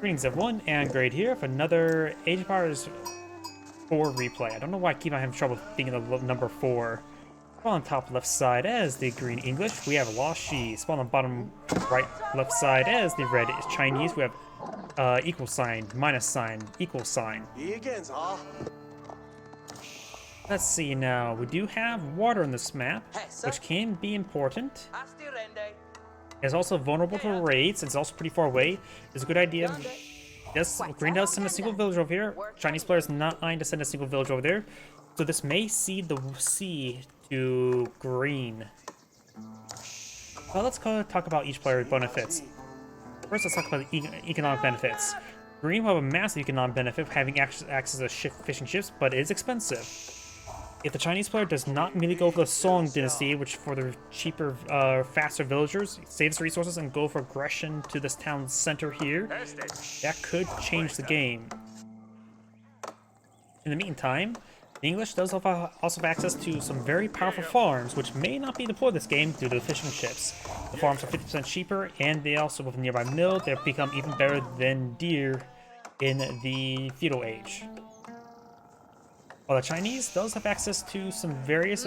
Greetings everyone, and Grade here for another Age of Empires 4 replay. I don't know why I keep on having trouble thinking of number 4. On top left side as the green English, we have LaSh. Spawn on bottom right left side as the red Chinese, we have equal sign, minus sign, equal sign. Let's see now, we do have water on this map, which can be important. It's also vulnerable to raids. It's also pretty far away. It's a good idea. Yes, green does send a single villager over here. Chinese players not mind to send a single villager over there. So this may seed the sea to green. Well, let's talk about each player's benefits. First, let's talk about the economic benefits. Green will have a massive economic benefit of having access to fishing ships, but it is expensive. If the Chinese player does not immediately go for the Song dynasty, which for the cheaper, faster villagers, saves resources and go for aggression to this town center here, that could change the game. In the meantime, the English does also have access to some very powerful farms, which may not be deployed this game due to the fishing ships. The farms are 50% cheaper, and they also, with a nearby mill, they've become even better than deer in the feudal age. While the Chinese does have access to some various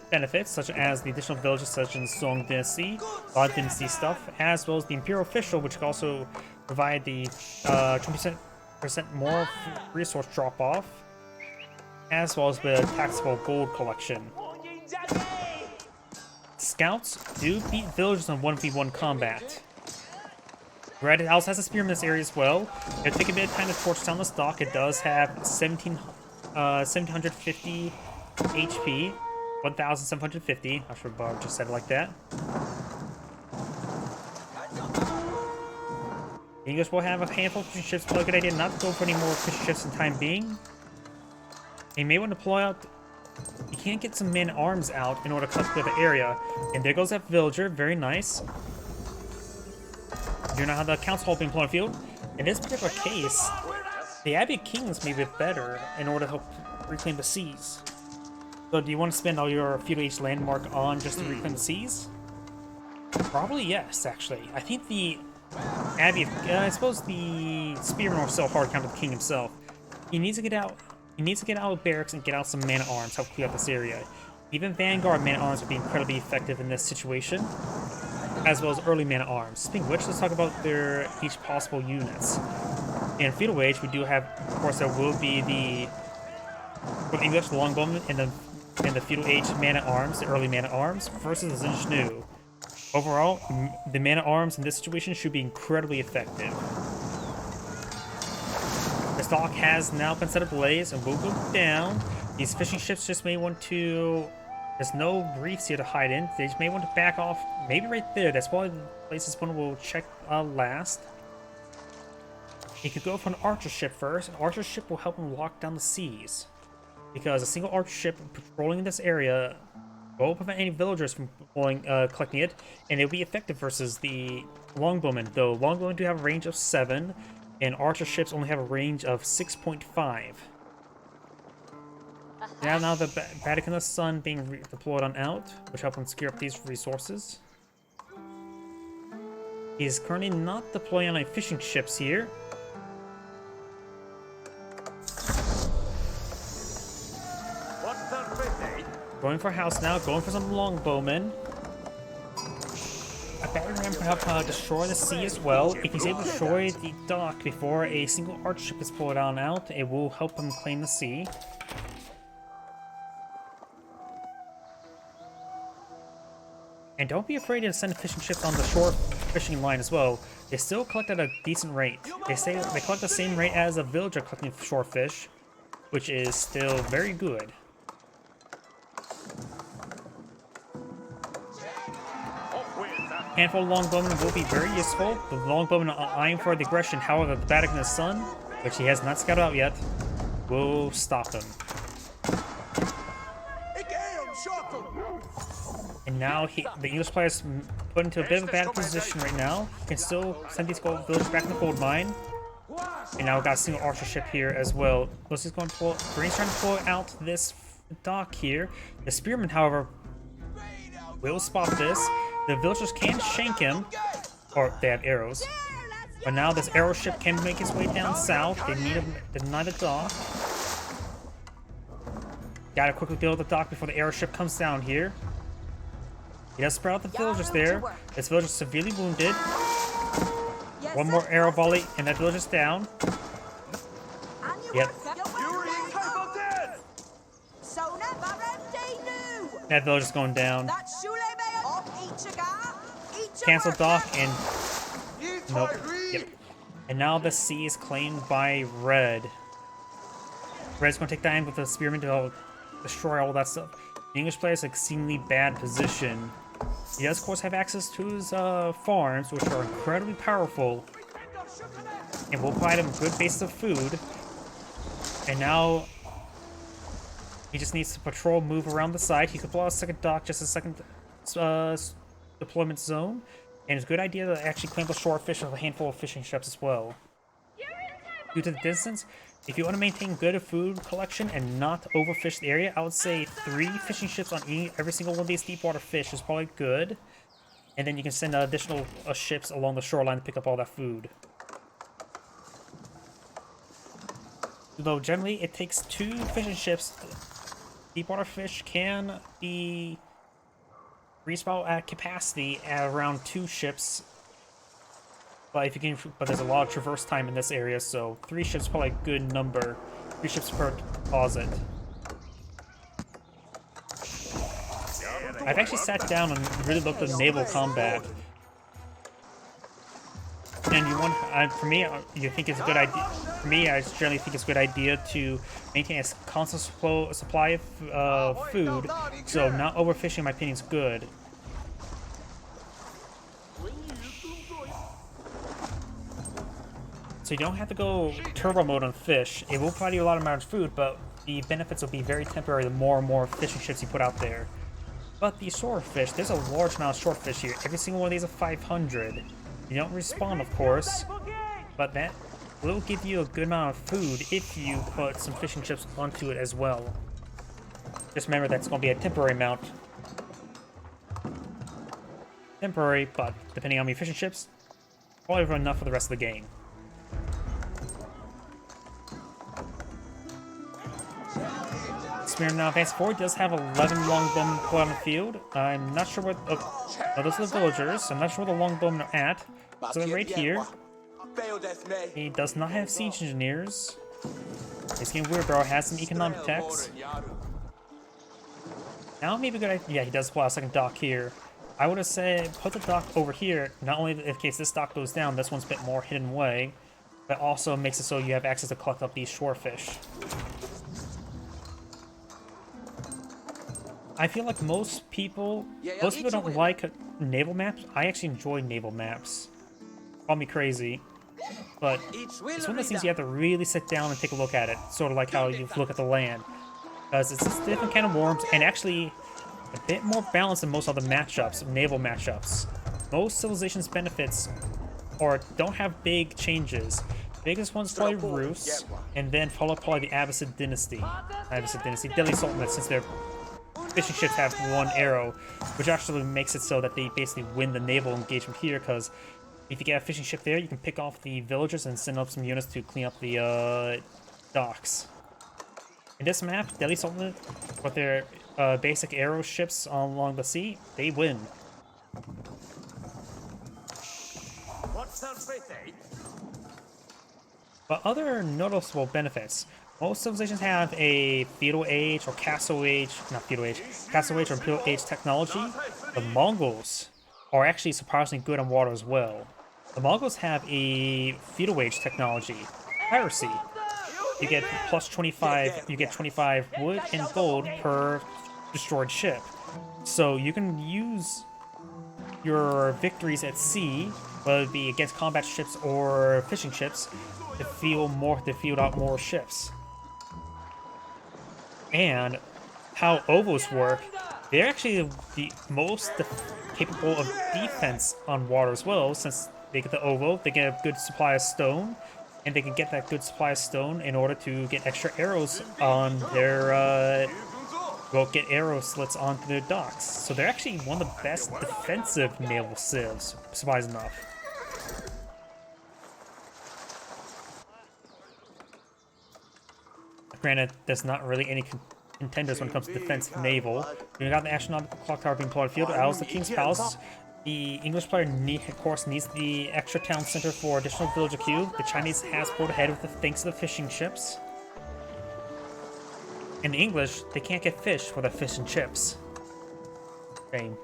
benefits, such as the additional villages such as Song Dynasty, Law Dynasty stuff, as well as the Imperial Official, which can also provide the 20% more resource drop-off, as well as the taxable gold collection. Scouts do beat villagers in 1v1 combat. Red also has a spear in this area as well. It'll take a bit of time to torch down the stock. It does have 1750 HP, 1750. Not sure Bob just said it like that. The English will have a handful of fishing ships, but a good idea not to go for any more fishing ships in time being. You may want to deploy out. You can't get some men-arms out in order to clear the area. And there goes that villager, very nice. You know how the council hall being deployed on the field? In this particular case, the Abbey Kings may be better in order to help reclaim the seas. So do you want to spend all your feudal age landmark on just to reclaim the seas? Probably yes, actually. I think the Abbey, I suppose the Spearman will still hard counter the king himself. He needs to get out. He needs to get out of barracks and get out some man-at-arms to help clear out this area. Even Vanguard man-at-arms would be incredibly effective in this situation, as well as early man-at-arms. Speaking of which, let's talk about their each possible units. In feudal age, we do have, of course, there will be the English longbowmen and the feudal age man-at-arms, the early man-at-arms, versus the Zinjnu. Overall, the man-at-arms in this situation should be incredibly effective. The stock has now been set ablaze and will go down. These fishing ships just may want to... There's no reefs here to hide in. They just may want to back off, maybe right there. That's probably the place this one will check last. He could go for an archer ship first. An archer ship will help him lock down the seas, because a single archer ship patrolling this area will prevent any villagers from collecting it, and it'll be effective versus the longbowmen. Though longbowmen do have a range of 7, and archer ships only have a range of 6.5. Now the Vatican of the Sun being deployed on out, which help him secure up these resources. He's currently not deploying on any fishing ships here. Going for a house now, going for some longbowmen. A battering ram can help destroy the sea as well. If he's able to destroy the dock before a single archer ship is pulled on out, it will help him claim the sea. And don't be afraid to send fishing ships on the shore fishing line as well. They still collect at a decent rate. They say they collect the same rate as a villager collecting shore fish, which is still very good. Handful of longbowmen will be very useful. The longbowmen are eyeing for the aggression, however, the Vatican of the Sun, which he has not scouted out yet, will stop him. And now the English player is put into a bit of a bad position right now. He can still send these gold villagers back in the gold mine. And now we've got a single archer ship here as well. Green's trying to pull out this dock here. The spearmen, however, will spot this. The villagers can shank him, or they have arrows. But now this arrow ship can make its way down south. They need to deny the dock. Gotta quickly build the dock before the arrow ship comes down here. He does spread out the villagers there. This villager is severely wounded. One more arrow volley, and that villager's down. Yep. That villager's going down. Cancel dock and... Nope. Yep. And now the sea is claimed by Red. Red's going to take time with the spearman to destroy all that stuff. The English player is in an exceedingly bad position. He does, of course, have access to his farms, which are incredibly powerful, and will provide him a good base of food. And now he just needs to patrol, move around the side. He could blow out a second dock, just a second deployment zone, and it's a good idea to actually claim the shore fish with a handful of fishing ships as well. Due to the distance, if you want to maintain good food collection and not overfish the area, I would say 3 fishing ships on every single one of these deep water fish is probably good. And then you can send additional ships along the shoreline to pick up all that food. Though generally it takes 2 fishing ships. Deep water fish can be respawn at capacity at around 2 ships. But if you can, but there's a lot of traverse time in this area, so 3 ships is probably a good number. 3 ships per deposit. I've actually sat down and really looked at naval combat. And you want, for me, you think it's a good idea. For me, I generally think it's a good idea to maintain a constant supply of food. So not overfishing, in my opinion, is good. So you don't have to go turbo mode on fish. It will provide you a lot of amount of food, but the benefits will be very temporary the more and more fishing ships you put out there. But the swordfish, there's a large amount of swordfish here. Every single one of these are 500. You don't respawn, of course, but that will give you a good amount of food if you put some fishing ships onto it as well. Just remember that's going to be a temporary amount. Temporary, but depending on your fishing ships, probably enough for the rest of the game. Spearman now advanced forward, does have 11 longbowmen put on the field. I'm not sure what... Oh, those are the villagers. I'm not sure where the longbowmen are at. So they're right here. He does not have siege engineers. This game weird, bro. Has some economic techs. Now maybe a good idea. Yeah, he does pull out a second dock here. I would have said put the dock over here. Not only in case this dock goes down, this one's a bit more hidden away, but also makes it so you have access to collect up these shorefish. I feel like most people don't like naval maps. I actually enjoy naval maps. Call me crazy, but it's one of those things you have to really sit down and take a look at it. Sort of like how you look at the land, because it's a different kind of worms and actually a bit more balanced than most other matchups, naval matchups. Most civilizations' benefits or don't have big changes. Biggest one's probably Rus, and then followed probably the Abbasid Dynasty. Delhi Sultanate, since they're fishing ships have 1 arrow, which actually makes it so that they basically win the naval engagement here, because if you get a fishing ship there, you can pick off the villagers and send up some units to clean up the docks. In this map, Delhi Sultanate, with their basic arrow ships along the sea, they win. But other noticeable benefits. Most civilizations have a feudal age or castle age, castle age or imperial age technology. The Mongols are actually surprisingly good on water as well. The Mongols have a feudal age technology, piracy. You get plus 25, you get 25 wood and gold per destroyed ship. So you can use your victories at sea, whether it be against combat ships or fishing ships, to field out more ships. And how ovos work, they're actually the most capable of defense on water as well, since they get the ovo, they get a good supply of stone, and they can get that good supply of stone in order to get extra arrows on their, get arrow slits onto their docks. So they're actually one of the best defensive naval civs, surprising enough. Granted, there's not really any contenders when it comes to defense naval. We got the astronomical clock tower being plotted field. As the King's Palace. The English player, of course, needs the extra town center for additional villager queue. The Chinese has pulled ahead with the thanks to the fishing ships. And the English, they can't get fish for the fish and chips. Shame.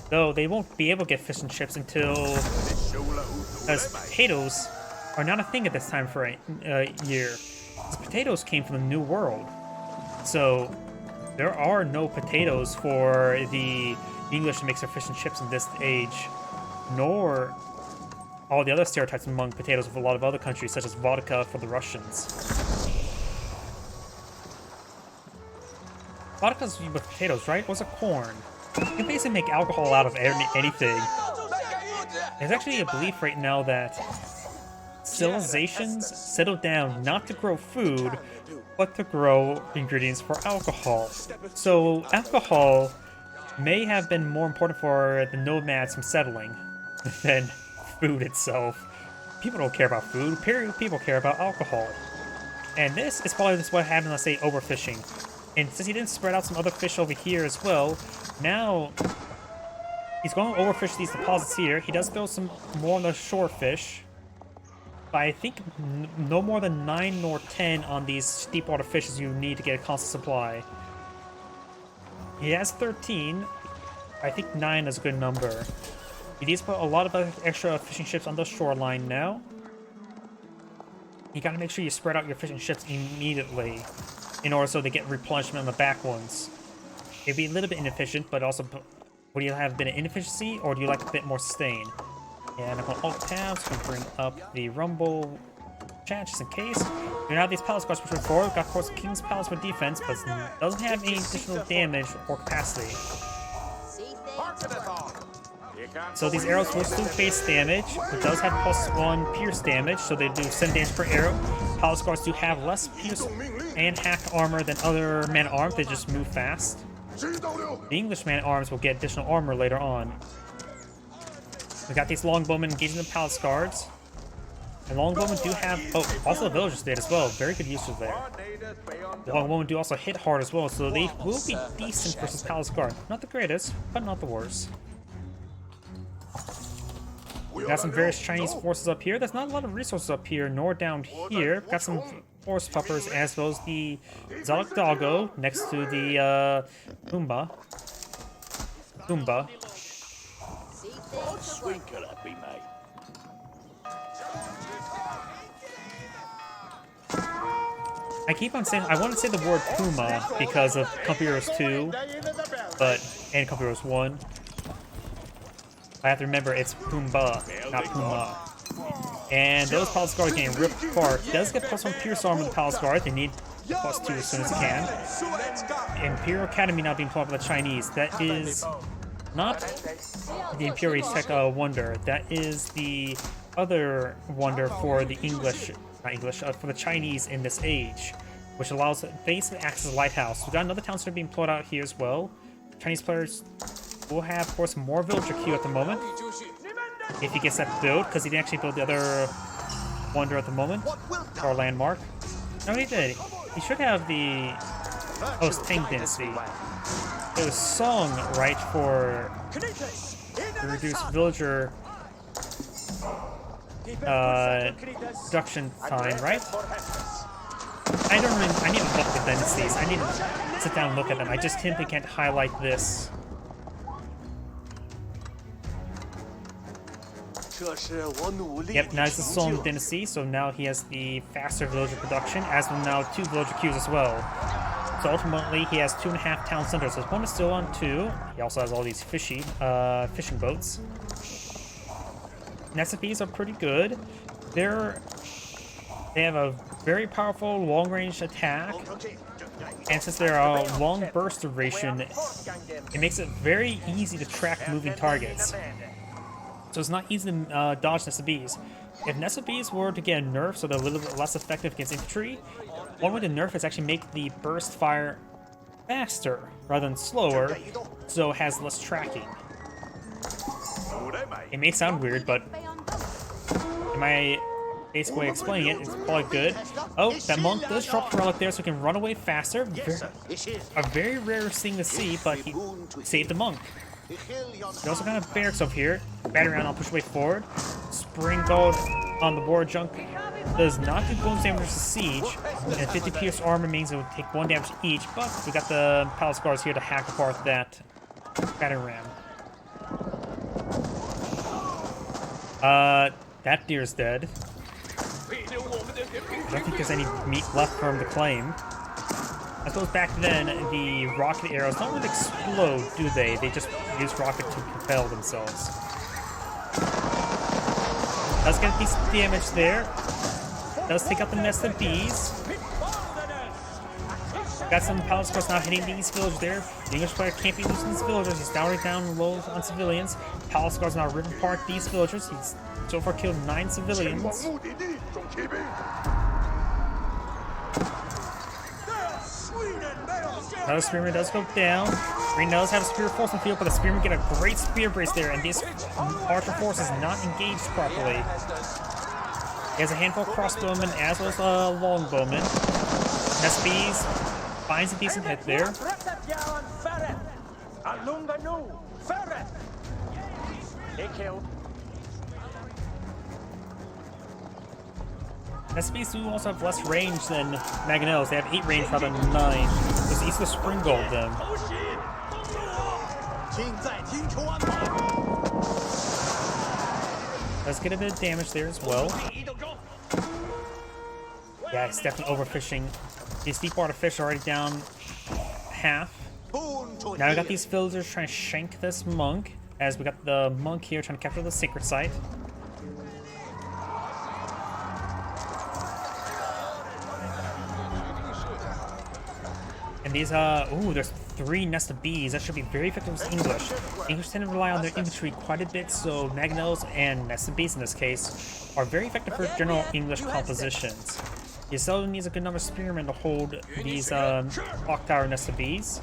Though they won't be able to get fish and chips until... Because potatoes are not a thing at this time for a year. Because potatoes came from the New World. So there are no potatoes for the English to make their fish and chips in this age. Nor all the other stereotypes among potatoes of a lot of other countries, such as vodka for the Russians. Vodka's with potatoes, right? What's a corn? You can basically make alcohol out of anything. There's actually a belief right now that civilizations settle down not to grow food, but to grow ingredients for alcohol. So alcohol may have been more important for the nomads from settling than food itself. People don't care about food, period. People care about alcohol. And this is probably just what happened, let's say, overfishing. And since he didn't spread out some other fish over here as well, now he's going to overfish these deposits here. He does throw some more on the shore fish. But I think no more than 9 nor 10 on these deep water fishes you need to get a constant supply. He has 13. I think 9 is a good number. He needs to put a lot of other extra fishing ships on the shoreline now. You gotta make sure you spread out your fishing ships immediately in order so they get replenishment on the back ones. It'd be a little bit inefficient, but also, would you have a bit of inefficiency, or do you like a bit more sustain? And I'm going to Alt-Tab, so I'm going to bring up the Rumble chat just in case. We now have these palace guards pushing forward. Got, of course, King's Palace for defense, but doesn't have any additional damage or capacity. So these arrows will still face damage. It does have +1 pierce damage, so they do 7 damage per arrow. Palace guards do have less pierce and hack armor than other man-at-arms. They just move fast. The English man-at-arms will get additional armor later on. We got these longbowmen engaging the palace guards. And longbowmen do have... Oh, also the villagers did as well. Very good uses there. The longbowmen do also hit hard as well, so they will be decent versus palace guard. Not the greatest, but not the worst. We got some various Chinese forces up here. There's not a lot of resources up here, nor down here. Got some force puppers as well as the Zalak Doggo next to the Pumbaa. I keep on saying, I want to say the word Puma because of Company Heroes 2, and Company Heroes 1. I have to remember it's Pumbaa, not Puma. And those palace guards are getting ripped apart. Does get +1 pierce armor with the palace guard. They need +2 as soon as they can. Imperial Academy now being fought by the Chinese. That is not the Imperial Tech Wonder. That is the other wonder for the English, not English, for the Chinese in this age, which allows basically acts as a lighthouse. We got another town center being plotted out here as well. Chinese players will have, of course, more villager queue at the moment. If he gets that build, because he didn't actually build the other wonder at the moment, or landmark. No, he did. He should have the... Oh, it's Tang Dynasty. It was song, right, for the reduced villager production time, right? I don't really... I need to look at the dynasties. I need to sit down and look at them. I just simply can't highlight this. Yep, now it's the Song Dynasty, so now he has the faster villager production, as well now 2 villager queues as well. So ultimately, he has 2.5 town centers. His opponent is still on 2. He also has all these fishing boats. SFBs are pretty good. They have a very powerful long-range attack, and since they're a long burst duration, it makes it very easy to track moving targets. So it's not easy to dodge SFBs. If SFBs were to get a nerf so they're a little bit less effective against infantry, one way to nerf is actually make the burst fire faster rather than slower, so it has less tracking. It may sound weird, but basically explaining it. It's probably good. Oh, that monk does drop the relic there so he can run away faster. A very rare thing to see, but he saved the monk. He also kind of barracks over here. Battery round, I'll push away forward. Spring Gold on the war junk does not do bonus damage to siege. And 50 pierce armor means it would take 1 damage each, but we got the palace guards here to hack apart that battery ram. That deer's dead. I don't think there's any meat left for him to claim. I suppose back then, the rocket arrows don't really explode, do they? They just use rocket to propel themselves. Does get a decent damage there. Does take out the nest of bees. Got some palace guards now hitting these villagers there. The English player can't be losing these villagers. He's down low on civilians. Palace guards now ripping apart these villagers. He's so far killed 9 civilians. Another spearman does go down. Green does have a spear force in the field, but the spearmen get a great spear brace there, and this archer force is not engaged properly. He has a handful of crossbowmen as well as a longbowman. SBs finds a decent hit there. SBs do also have less range than Mangonels. They have 8 range rather than 9. There's east of Spring Gold then. Does get a bit of damage there as well. Yeah, it's definitely overfishing. These deep water fish are already down half. Now we got these villagers trying to shank this monk, as we got the monk here trying to capture the sacred site. And these, ooh, there's 3 nests of bees. That should be very effective with English. English tend to rely on their infantry quite a bit, so Mangonels and nests of bees in this case are very effective for general English compositions. He seldom needs a good number of spearmen to hold these clock tower nests of bees.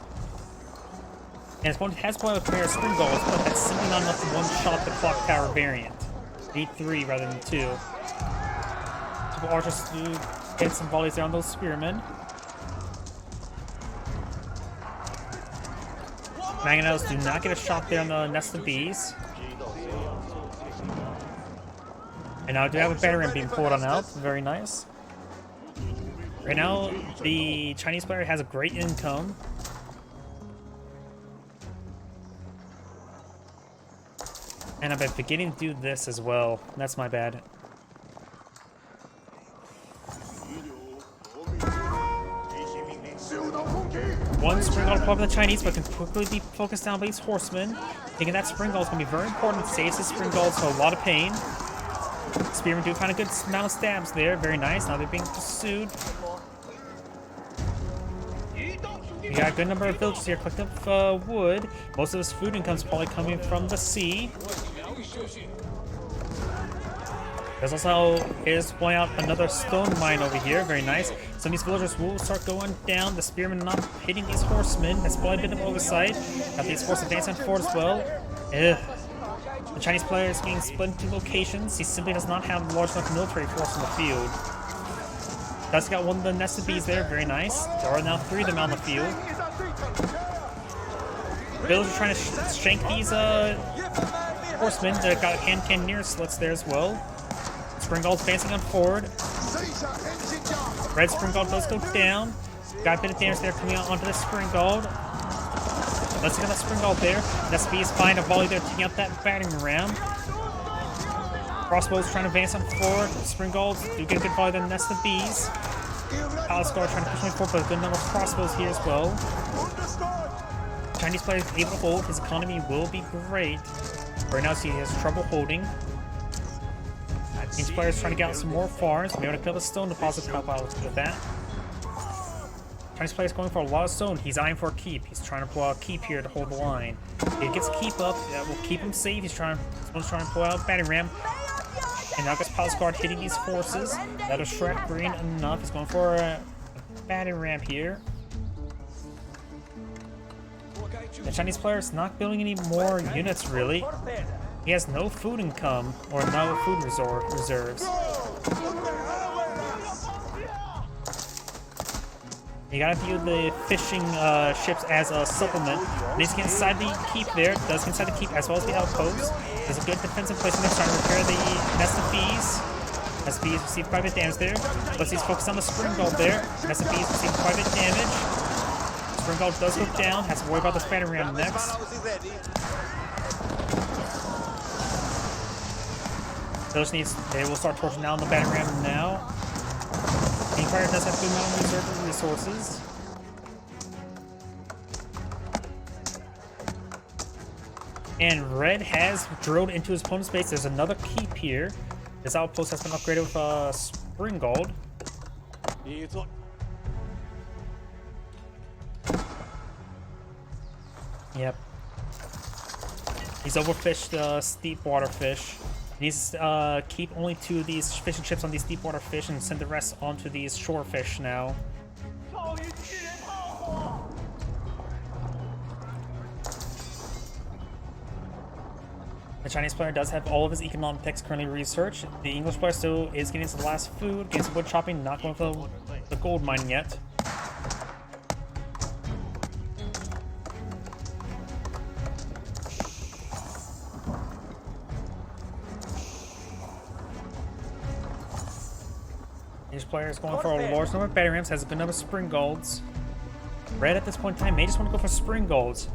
And his opponent has one of a pair of spring goals, but that's simply not enough to one-shot the clock tower variant. Need 3 rather than 2. Couple archers do get some volleys there on those spearmen. Mangonels do not get a shot there on the nest of bees. And now I do have a battery ram being pulled on out. Very nice. Right now, the Chinese player has a great income. And I've been beginning to do this as well. That's my bad. One spring gold above the Chinese, but can quickly be focused down by these horsemen. Thinking that spring gold is going to be very important. It saves his spring gold, so a lot of pain. Spearmen do find a good amount of stabs there. Very nice. Now they're being pursued. We got a good number of villagers here collecting up wood. Most of his food income is probably coming from the sea. There's also is pulling out another stone mine over here. Very nice. Some of these villagers will start going down. The spearmen not hitting these horsemen. That's probably a bit of oversight. Got these horses advancing forward as well. Ugh. The Chinese player is getting split into locations. He simply does not have a large enough military force in the field. Does got one of the nested bees there. Very nice. There are now 3 of them on the field. Villagers are trying to shank these horsemen. They've got hand cannoneer slits there as well. Springald's advancing on forward. Red Springald does go down. Got a bit of damage there coming out onto the Springald. Let's get that Springald there. SB is fine. A volley there taking out that battering ram. Crossbows trying to advance on forward. Springalds do get a good volley there. Nest of bees. Palace guard trying to push on forward, but a good number of crossbows here as well. Chinese player is able to hold. His economy will be great. Right now, he has trouble holding. Chinese players trying to get out some more farms. Maybe want to kill a stone deposit to help out with that. Chinese player's going for a lot of stone. He's eyeing for a keep. He's trying to pull out a keep here to hold the line. If he gets a keep up, that will keep him safe. He's trying to pull out a battering ram. And now gets Palace Guard hitting these forces. That'll Shrek Green enough. He's going for a battering ram here. The Chinese player is not building any more units, really. He has no food income or no food reserves. You gotta view the fishing ships as a supplement. Needs to get inside the keep there. Does get inside the keep as well as the outpost. There's a good defensive placement there, trying to repair the nest of bees. Nest of bees receive private damage there. Let's see, focus on the spring gold there. Nest of bees receive private damage. Spring gold does go down. Has to worry about the spider ram next. They will start torching down the battle ram now. Empire does have good amount of reserve resources. And red has drilled into his opponent's base. There's another keep here. This outpost has been upgraded with spring gold. Yep. He's overfished steep water fish. He needs to keep only 2 of these fishing chips on these deep water fish and send the rest onto these shore fish now. The Chinese player does have all of his economics currently researched. The English player still is getting some last food, getting some wood chopping, not going for the gold mining yet. Each player is going for a large number of battery rams, has a good number of spring golds. Red at this point in time may just want to go for spring golds.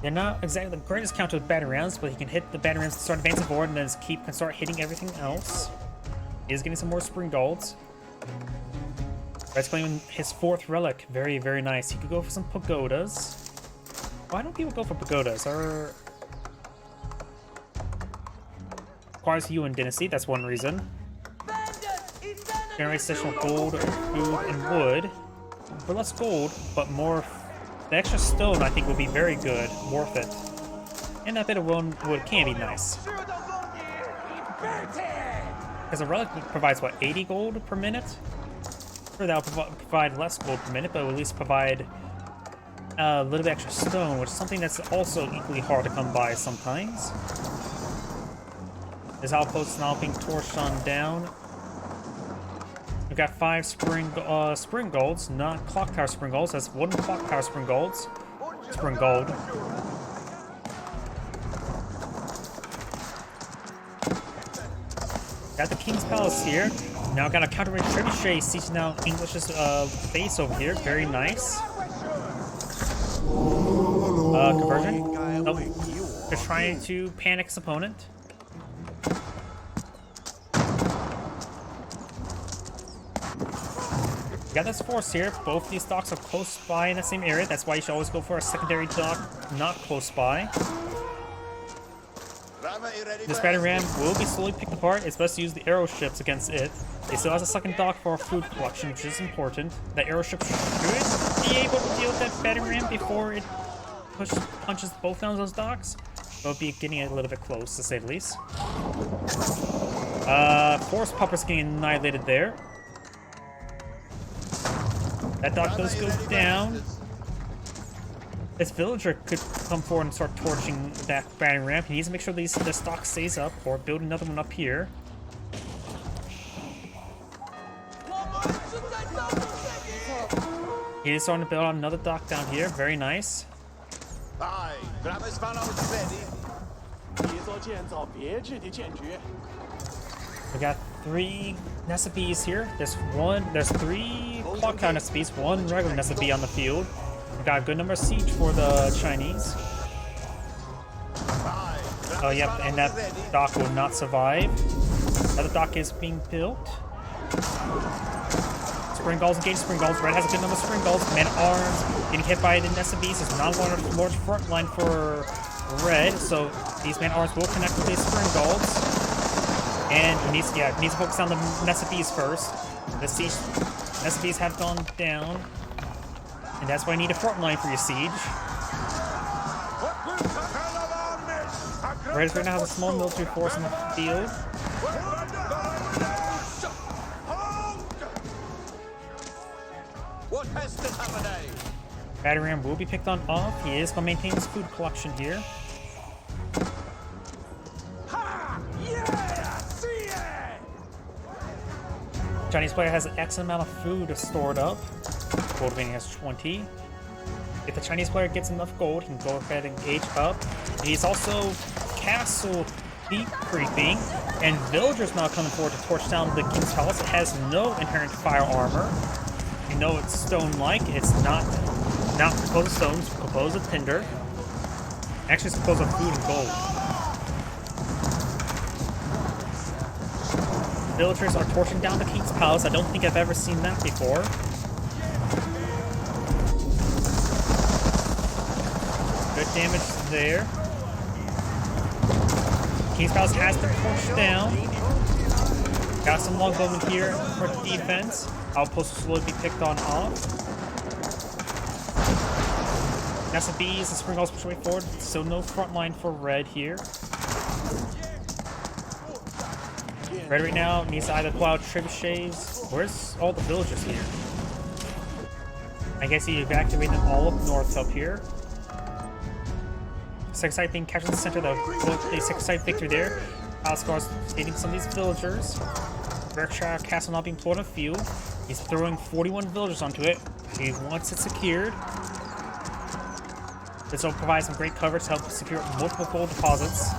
They're not exactly the greatest counter with battery rounds, but he can hit the battery rounds to start advancing forward, and then his keep can start hitting everything else. He is getting some more spring golds. Red's claiming his 4th relic. Very, very nice. He could go for some pagodas. Why don't people go for pagodas? Requires Yuan dynasty, that's one reason. Generates additional gold, food, and wood. For less gold, but more. The extra stone, I think, would be very good. Worth it. And that bit of wood can be nice. Because a relic provides, what, 80 gold per minute? Sure, that'll provide less gold per minute, but will at least provide a little bit extra stone, which is something that's also equally hard to come by sometimes. This outpost is now being torched on down. We've got 5 spring golds, not clock tower spring golds. That's 1 clock tower spring golds. Spring gold. Got the King's Palace here. Now got a counter trebuchet sieging down English's base over here. Very nice. Conversion. Nope. They're trying to panic his opponent. Got this force here. Both these docks are close by in the same area. That's why you should always go for a secondary dock not close by. This battery ram will be slowly picked apart. It's best to use the arrow ships against it. It still has a second dock for food collection, which is important. The arrow ship should be able to deal with that battery ram before it punches both down those docks. But it'll be getting a little bit close, to say the least. Force Pupper's getting annihilated there. That dock does go down. This villager could come forward and start torching that battery ramp. He needs to make sure this dock stays up, or build another one up here. He is starting to build another dock down here. Very nice. We got 3 nest of bees here. There's 3 clock tower nest of bees, 1 regular nest of bee on the field. We got a good number of siege for the Chinese. Oh, yep, and that dock will not survive. Another dock is being built. Spring Gulls, engage Spring Gulls. Red has a good number of Spring Gulls. Man at arms, getting hit by the nest of bees. There's not a large front line for Red, so these man at arms will connect with these Spring Gulls. And he needs to focus on the nest of bees first. The siege nest of bees have gone down. And that's why you need a front line for your siege. Red right now has a small military force in the field. Battery ram will be picked on off. He is going to maintain his food collection here. Chinese player has X amount of food stored up. Gold remaining has 20. If the Chinese player gets enough gold, he can go ahead and gauge up. He's also castle deep creeping, and villagers now coming forward to torch down the King's Palace. It has no inherent fire armor. You know it's stone-like. It's not composed of stone, it's composed of tinder. Actually, it's composed of food and gold. Villagers are torching down the King's Palace. I don't think I've ever seen that before. Good damage there. King's Palace has been torched down. Got some longbowmen here for defense. Outposts will slowly be picked on off. Nest of bees and spring push way forward, so no front line for red here. Red right now needs to either pull out trebuchets. Where's all the villagers here? I guess he evacuated them all up north up here. Second side being captured in the center, the second side victory there. Palace hitting some of these villagers. Berkshire Castle not being pulled on field. He's throwing 41 villagers onto it. He wants it secured. This will provide some great cover to help secure multiple gold deposits.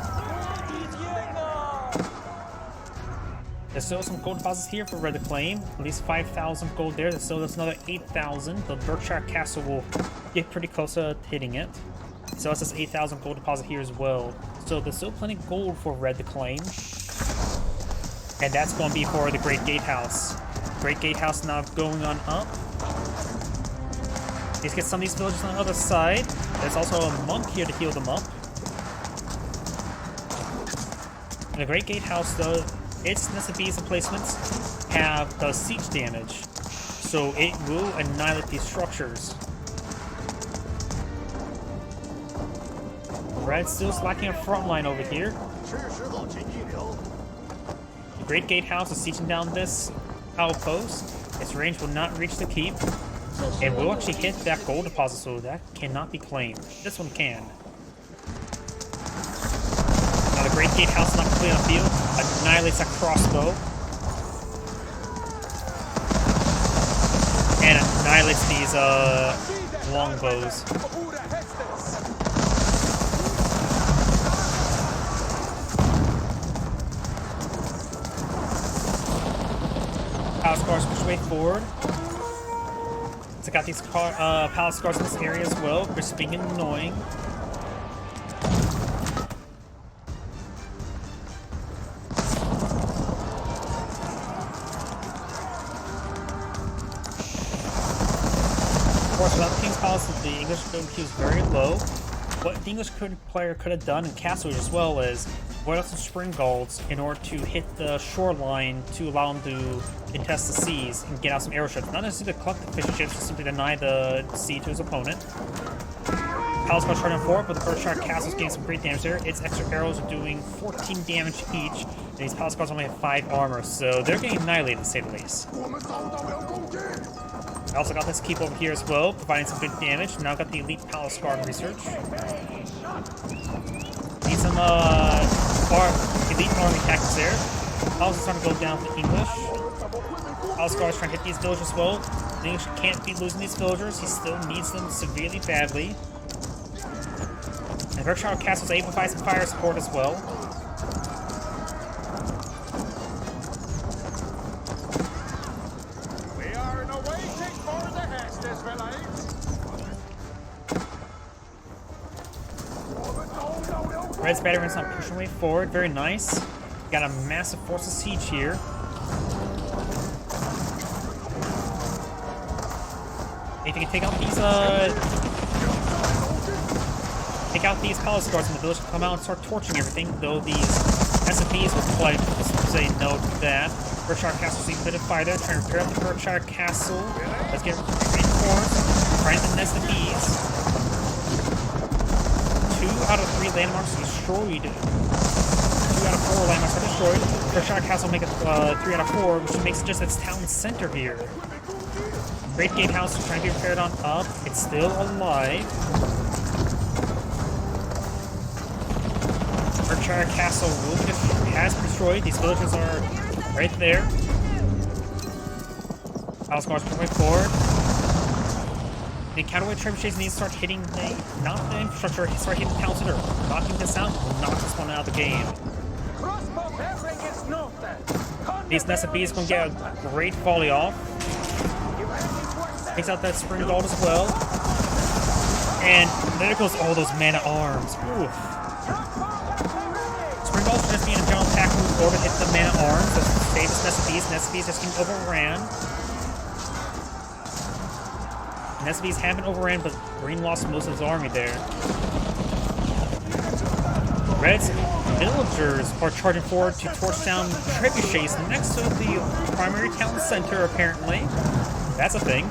There's still some gold deposits here for Red to claim. At least 5,000 gold there. There's still another 8,000. The Berkshire Castle will get pretty close to hitting it. So that's this 8,000 gold deposit here as well. So there's still plenty of gold for Red to claim. And that's going to be for the Great Gatehouse. Great Gatehouse now going on up. Let's get some of these villagers on the other side. There's also a monk here to heal them up. And the Great Gatehouse, though, its Nest of Bees emplacements have the siege damage. So it will annihilate these structures. Red's still lacking a front line over here. The Great Gatehouse is sieging down this outpost. Its range will not reach the keep. And will actually hit that gold deposit, so that cannot be claimed. This one can. Now the Great Gatehouse not completely on the field. Annihilates that crossbow. And annihilates these longbows. Palace guards push way forward. So I got these palace guards in this area as well, which is being annoying. Of course, without the King's Palace, the English building queue is very low. What the English player could have done in Castle as well is boil out some spring galls in order to hit the shoreline to allow them to contest the seas and get out some airships. Not necessarily to collect the fish ships, just simply deny the sea to his opponent. Palace guards turning forward, but the Berkshire Castle is getting some great damage there. Its extra arrows are doing 14 damage each, and these Palace guards only have 5 armor, so they're getting annihilated to say the least. I also got this keep over here as well, providing some good damage. Now got the elite Palace Guard research. Need some elite army tactics there. Palace is starting to go down for the English. Palace Guard is trying to hit these villagers as well. The English can't be losing these villagers. He still needs them severely badly. And Berkshire Castle is able to provide some fire support as well. Red's veterans not pushing way forward. Very nice. Got a massive force of siege here. If you can take out these palace guards in the village, come out and start torching everything. Though these SFPs will quite say no to that. Berkshire Castle seeing a bit of fire there, trying to repair up the Berkshire Castle. Let's get reinforced. Trying to nest the bees. 2 out of 3 landmarks are destroyed. 2 out of 4 landmarks are destroyed. Berkshire Castle make it 3 out of 4, which makes it just its town center here. Great Gatehouse is trying to be repaired on up. It's still alive. Berkshire Castle has been destroyed. These villagers are right there. House guards coming forward. The counterweight trebuchets need to start hitting not the infrastructure, start hitting the town center. Knocking this out will knock this one out of the game. These Nest of Bees gonna get a great volley off. Takes out that Spring Gold as well. And there goes all those mana arms. Oof. Spring Gold's just being a general attack move order to hit the mana arms. Let's save this Nest of Bees. Nest of Bees just getting overran. Nest of Bees have been overran, but Green lost most of his army there. Red's villagers are charging forward to torch down trebuchets next to the primary town center, apparently. That's a thing.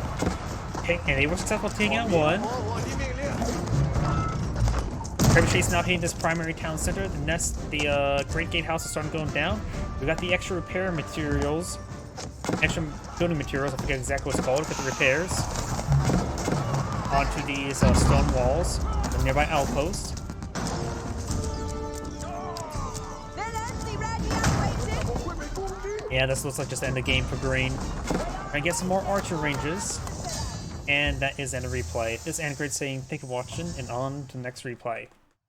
Okay, and they were successful taking out one. Trebuchets now hitting this primary town center. The Great Gatehouse is starting going down. We got the extra repair materials. Extra building materials, I forget exactly what it's called, but the repairs. Onto these stone walls, the nearby outpost. Yeah, this looks like just the end of the game for green. Gonna get some more archer ranges. And that is end of replay. This is Anagrid saying thank you for watching and on to the next replay.